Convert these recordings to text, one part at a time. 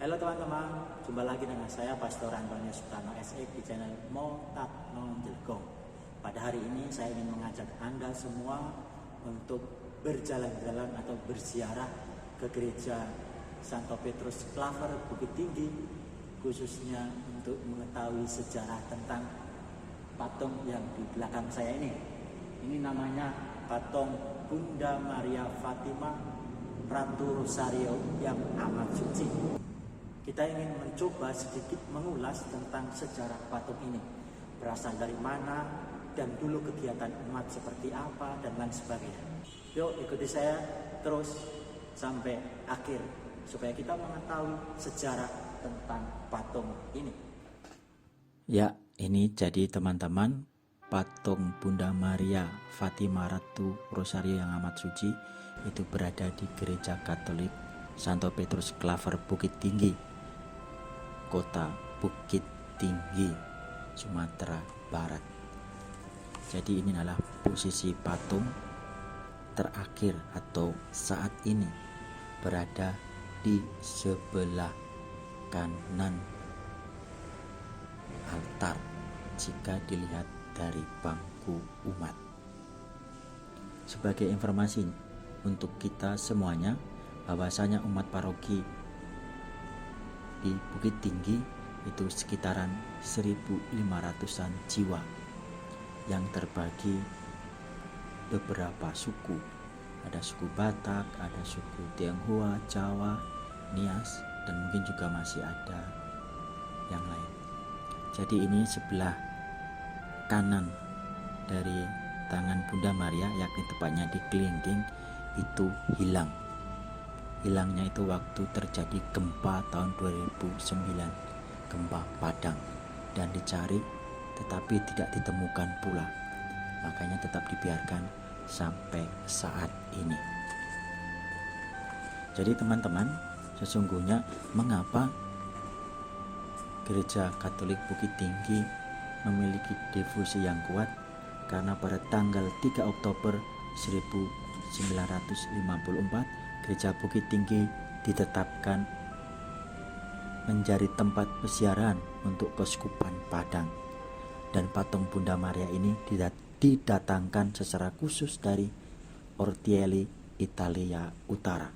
Halo teman-teman, jumpa lagi dengan saya Pastor Antonius Sutarno SE di channel Motak Nonjelgong. Pada hari ini saya ingin mengajak Anda semua untuk berjalan-jalan atau berziarah ke gereja Santo Petrus Klaver Bukit Tinggi, khususnya untuk mengetahui sejarah tentang patung yang di belakang saya ini. Ini namanya patung Bunda Maria Fatima Ratu Rosario yang amat suci. Kita ingin mencoba sedikit mengulas tentang sejarah patung ini, berasal dari mana dan dulu kegiatan umat seperti apa dan lain sebagainya. Yuk ikuti saya terus sampai akhir supaya kita mengetahui sejarah tentang patung ini. Ya, ini jadi teman-teman patung Bunda Maria Fatima Ratu Rosario yang amat suci itu berada di Gereja Katolik Santo Petrus Klaver Bukit Tinggi, Kota Bukit Tinggi, Sumatera Barat. Jadi ini adalah posisi patung terakhir atau saat ini berada di sebelah kanan altar jika dilihat dari bangku umat. Sebagai informasi untuk kita semuanya, bahwasanya umat paroki di Bukit Tinggi itu sekitaran 1.500-an jiwa yang terbagi beberapa suku. Ada suku Batak, ada suku Tionghoa, Jawa, Nias, dan mungkin juga masih ada yang lain. Jadi ini sebelah kanan dari tangan Bunda Maria, yakni tepatnya di kelingking, itu hilang. Hilangnya itu waktu terjadi gempa tahun 2009, gempa Padang, dan dicari tetapi tidak ditemukan pula. Makanya tetap dibiarkan sampai saat ini. Jadi teman-teman, sesungguhnya mengapa Gereja Katolik Bukit Tinggi memiliki devosi yang kuat? Karena pada tanggal 3 Oktober 1954 Gereja Bukit Tinggi ditetapkan menjadi tempat peziarahan untuk Keuskupan Padang, dan patung Bunda Maria ini didatangkan secara khusus dari Ortielli, Italia Utara.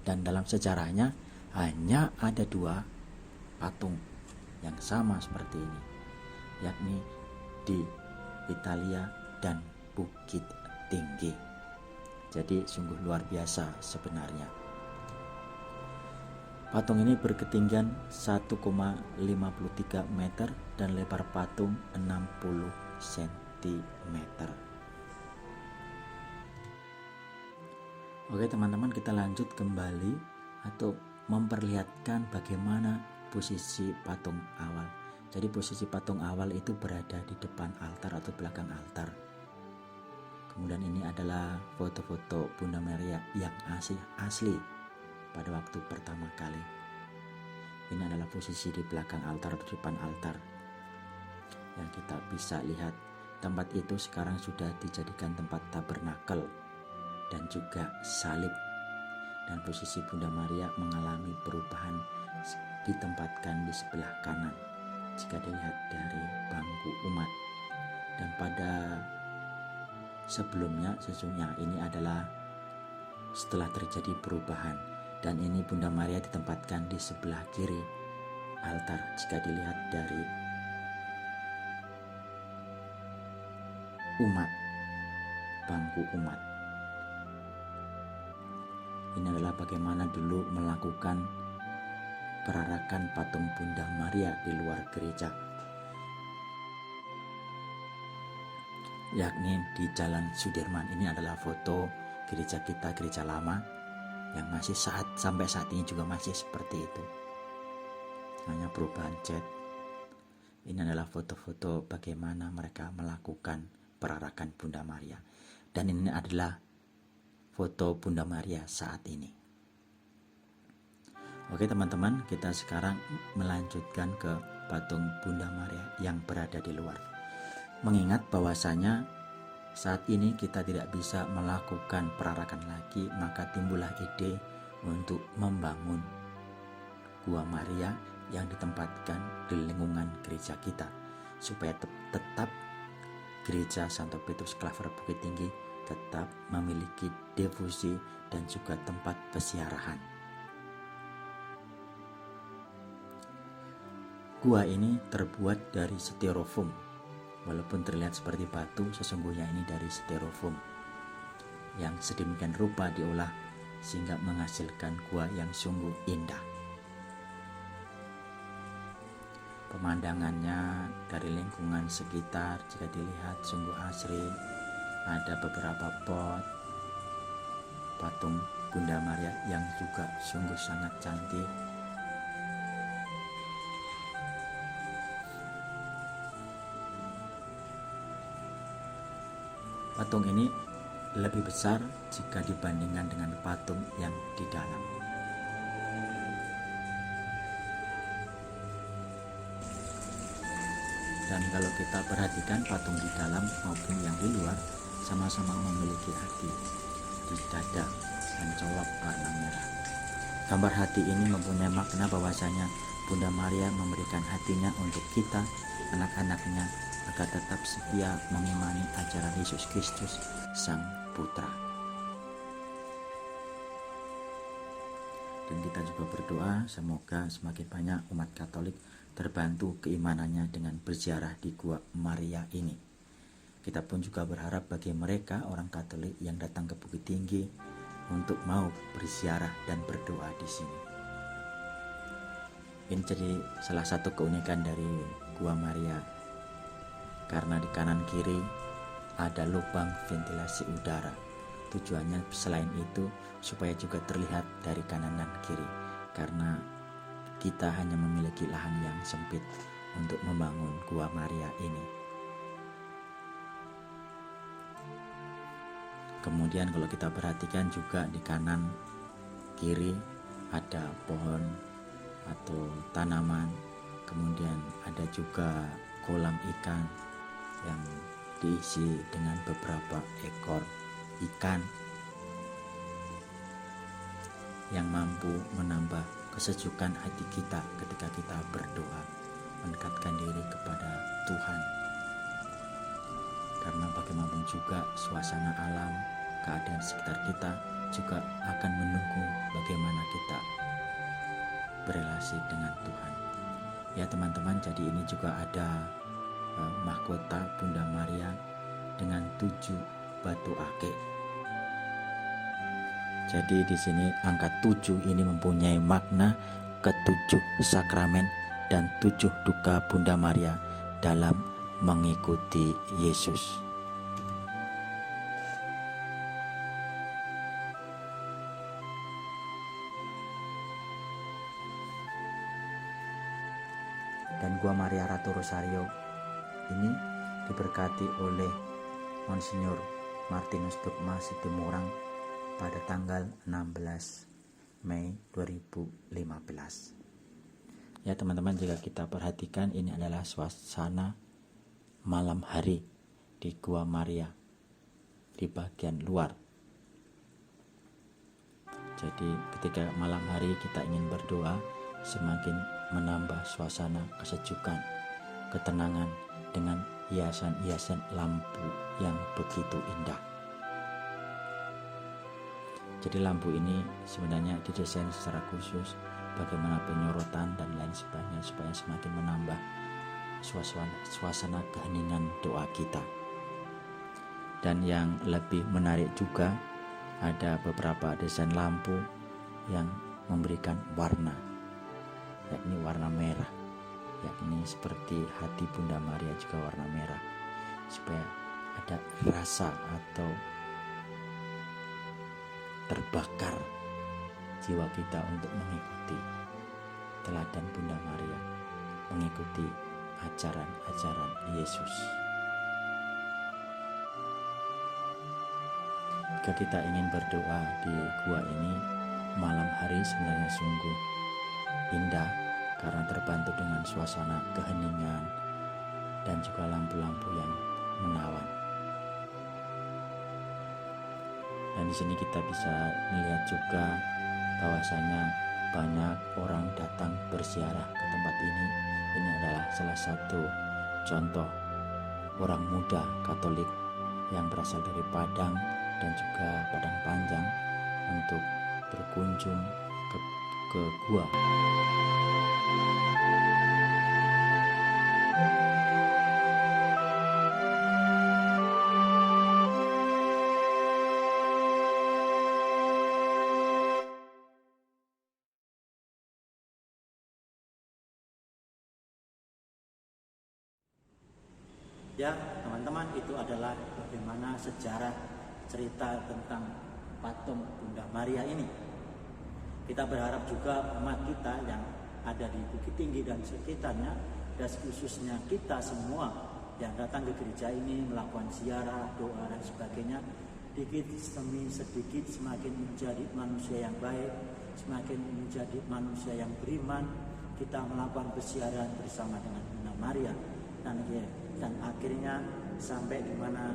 Dan dalam sejarahnya hanya ada 2 patung yang sama seperti ini, yakni di Italia dan Bukit Tinggi. Jadi sungguh luar biasa sebenarnya. Patung ini berketinggian 1,53 meter dan lebar patung 60 cm. Oke teman-teman, kita lanjut kembali atau memperlihatkan bagaimana posisi patung awal. Jadi posisi patung awal itu berada di depan altar atau belakang altar. Kemudian ini adalah foto-foto Bunda Maria yang asli pada waktu pertama kali. Ini adalah posisi di belakang altar atau depan altar. Yang kita bisa lihat, tempat itu sekarang sudah dijadikan tempat tabernakel dan juga salib. Dan posisi Bunda Maria mengalami perubahan, ditempatkan di sebelah kanan jika dilihat dari bangku umat. Dan pada sebelumnya sesungguhnya ini adalah setelah terjadi perubahan, dan ini Bunda Maria ditempatkan di sebelah kiri altar jika dilihat dari umat, bangku umat. Ini adalah bagaimana dulu melakukan perarakan patung Bunda Maria di luar gereja, yakni di Jalan Sudirman. Ini adalah foto gereja kita, gereja lama, yang masih sampai saat ini juga masih seperti itu, hanya perubahan cat. Ini adalah foto-foto bagaimana mereka melakukan perarakan Bunda Maria, dan ini adalah foto Bunda Maria saat ini. Oke teman-teman, kita sekarang melanjutkan ke patung Bunda Maria yang berada di luar. Mengingat bahwasanya saat ini kita tidak bisa melakukan perarakan lagi, maka timbullah ide untuk membangun Gua Maria yang ditempatkan di lingkungan gereja kita, supaya tetap gereja Santo Petrus Claver Bukit Tinggi tetap memiliki devosi dan juga tempat peziarahan. Gua ini terbuat dari styrofoam. Walaupun terlihat seperti batu, sesungguhnya ini dari styrofoam yang sedemikian rupa diolah sehingga menghasilkan gua yang sungguh indah. Pemandangannya dari lingkungan sekitar jika dilihat sungguh asri. Ada beberapa pot patung Bunda Maria yang juga sungguh sangat cantik. Patung ini lebih besar jika dibandingkan dengan patung yang di dalam. Dan kalau kita perhatikan patung di dalam maupun yang di luar sama-sama memiliki hati di dada dan colok warna merah. Gambar hati ini mempunyai makna bahwasanya Bunda Maria memberikan hatinya untuk kita, anak-anaknya, agar tetap setia mengimani ajaran Yesus Kristus, Sang Putra. Dan kita juga berdoa semoga semakin banyak umat Katolik terbantu keimanannya dengan berziarah di Gua Maria ini. Kita pun juga berharap bagi mereka orang Katolik yang datang ke Bukit Tinggi untuk mau berziarah dan berdoa di sini. Ini jadi salah satu keunikan dari Gua Maria, karena di kanan kiri ada lubang ventilasi udara. Tujuannya selain itu supaya juga terlihat dari kanan dan kiri, karena kita hanya memiliki lahan yang sempit untuk membangun Gua Maria ini. Kemudian kalau kita perhatikan juga di kanan kiri ada pohon atau tanaman, kemudian ada juga kolam ikan yang diisi dengan beberapa ekor ikan yang mampu menambah kesejukan hati kita ketika kita berdoa, mendekatkan diri kepada Tuhan. Karena bagaimanapun juga suasana alam, keadaan sekitar kita juga akan mendukung bagaimana kita berelasi dengan Tuhan. Ya teman-teman, jadi ini juga ada mahkota Bunda Maria dengan 7 batu akik. Jadi di sini angka 7 ini mempunyai makna ke-7 sakramen dan 7 duka Bunda Maria dalam mengikuti Yesus. Dan Gua Maria Ratu Rosario ini diberkati oleh Monsinyur Martinus Dogma Situmorang pada tanggal 16 Mei 2015. Ya teman-teman, jika kita perhatikan ini adalah suasana malam hari di Gua Maria di bagian luar. Jadi ketika malam hari kita ingin berdoa, semakin menambah suasana kesejukan, ketenangan dengan hiasan-hiasan lampu yang begitu indah. Jadi lampu ini sebenarnya didesain secara khusus bagaimana penyorotan dan lain sebagainya supaya semakin menambah suasana keheningan doa kita. Dan yang lebih menarik juga ada beberapa desain lampu yang memberikan warna, yakni warna merah, yakni seperti hati Bunda Maria juga warna merah, supaya ada rasa atau terbakar jiwa kita untuk mengikuti teladan Bunda Maria, mengikuti ajaran-ajaran Yesus. Jika kita ingin berdoa di gua ini malam hari sebenarnya sungguh indah karena terbantu dengan suasana keheningan dan juga lampu-lampu yang menawan. Dan di sini kita bisa melihat juga bahwasanya banyak orang datang berziarah ke tempat ini adalah salah satu contoh orang muda Katolik yang berasal dari Padang dan juga Padang Panjang untuk berkunjung ke gua. Ya, teman-teman, itu adalah bagaimana sejarah cerita tentang patung Bunda Maria ini. Kita berharap juga umat kita yang ada di Bukit Tinggi dan sekitarnya, dan khususnya kita semua yang datang ke gereja ini melakukan ziarah, doa dan sebagainya, sedikit demi sedikit semakin menjadi manusia yang baik, semakin menjadi manusia yang beriman. Kita melakukan persiaran bersama dengan Bunda Maria dan akhirnya sampai di mana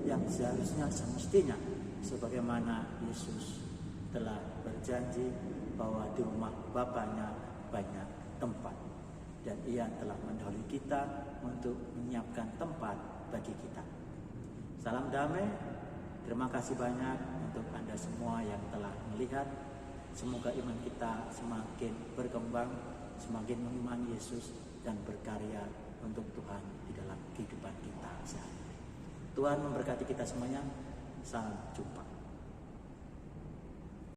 yang seharusnya semestinya, sebagaimana Yesus telah berjanji bahwa di rumah Bapaknya banyak tempat, dan Ia telah mendahului kita untuk menyiapkan tempat bagi kita. Salam damai, terima kasih banyak untuk Anda semua yang telah melihat. Semoga iman kita semakin berkembang, semakin mengimani Yesus dan berkarya untuk Tuhan di dalam kehidupan kita sehari-hari. Tuhan memberkati kita semuanya. Salam jumpa.